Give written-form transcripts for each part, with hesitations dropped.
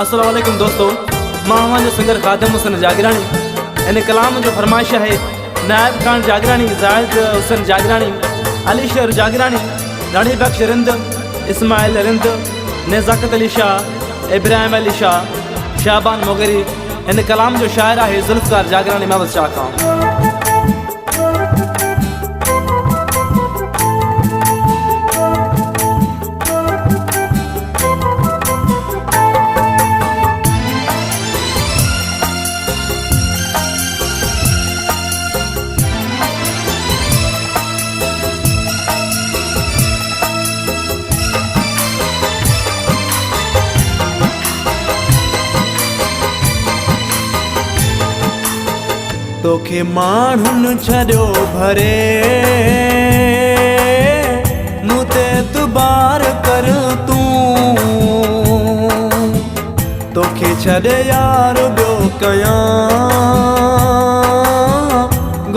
अस्सलाम वालेकुम दोस्तों, मां जो सिंगर खादिम हुसैन जागरानी इन कलाम जो फरमाइश है नायब खान जागरानी, जाहिद हुसैन जागरानी, अली शेर जागरानी, रानी बख्श रिंद, इस्माइल रिंद, नेज़ाकत अली शाह, इब्राहिम अली शाह, शाबान मोगरी। इन कलाम जो शायर है जुल्फकार जागरानी महमद शाह खान। तोखे माण्हुन छॾियो भरे मूं ते एतबार कर तूं, तोखे छॾे यार ॿियो कयां,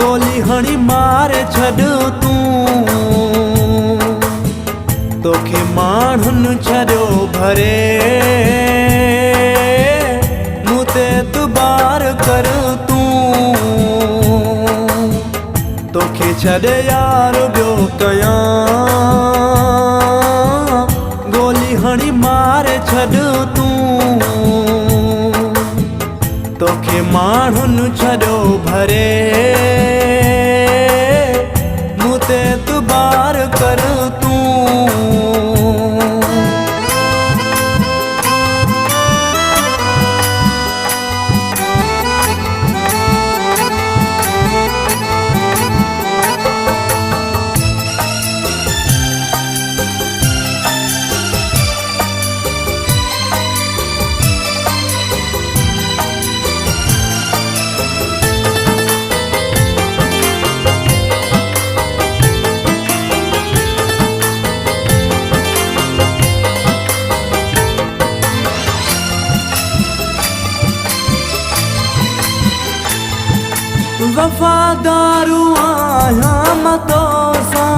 गोली हणी मारे छॾ तूं। तोखे माण्हुन छॾियो भरे मूं ते एतबार कर तूं, तोखे छॾे यार ॿियो कयां, गोली हणी मारे छॾ तूं। तोखे माण्हुन छॾियो भरे मूं ते एतबार कर तूं। वफ़ादारु आहियां मां तोसां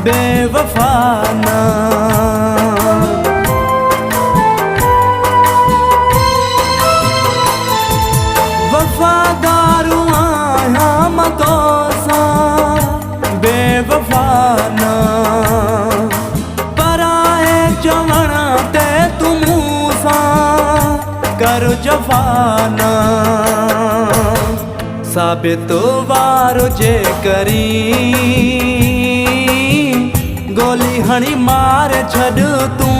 बेवफ़ा न, वफ़ादारु आहियां मां तोसां बेवफ़ा न, पराए चवण ते तूं मूं सां कर जफ़ा न। साबित वार जे करी गोली हणी मारे छॾ तूं।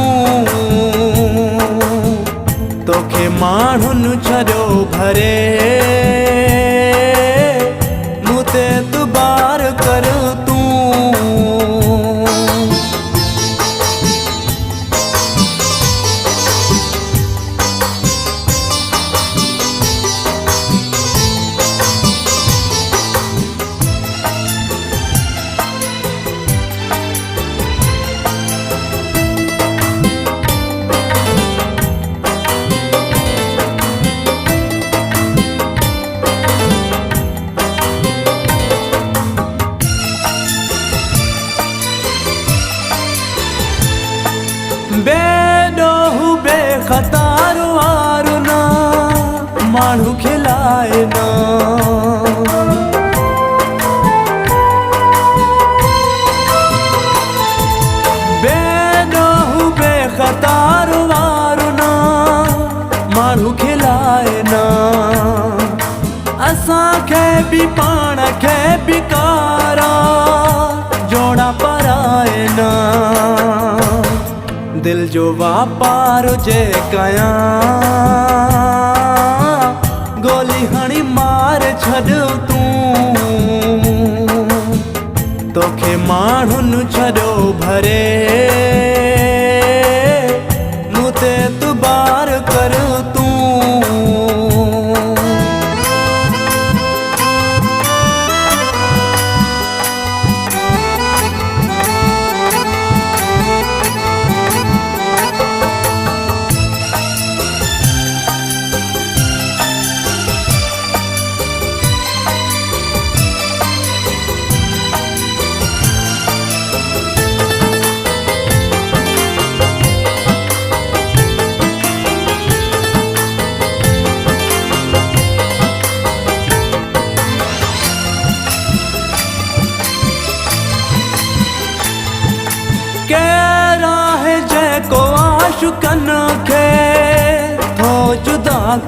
तोखे माण्हुन छॾियो भरे मूं ते एतबार कर तूं। बेडोहु बेख़तार वारो ना माण्हू खिलाए ना, बेडोहु बेख़तार वारो ना माण्हू खिलाए ना। असांखे बि पाण खे बि कारा जोड़ा पराए ना। दिल जो वापार जे कयां, गोली हणी मारे छॾ तूं। तोखे माण्हुन छॾियो भरे मूं ते एतबार कर तूं।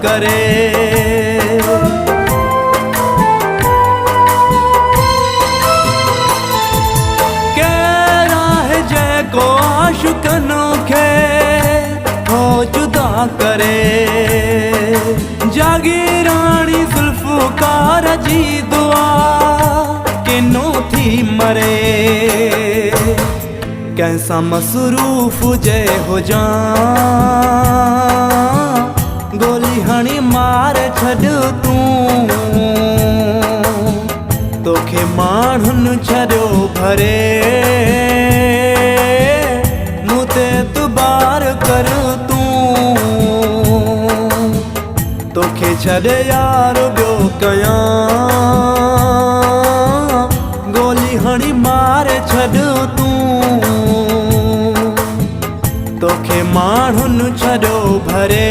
करे। को आशुकनों के हो जुदा करे। जागीरानी जुल्फ़कार जी दुआ किनो थी मरे। कैसा मसरूफ जे हो जा गोली हणी मार छड़ तूं। तोखे माण्हुनि छॾियो भरे एतबार कर तूं। तोखे छॾे यार ॿियो कयां गोली हणी मार छॾ तूं। तोखे माण्हुनि छॾियो भरे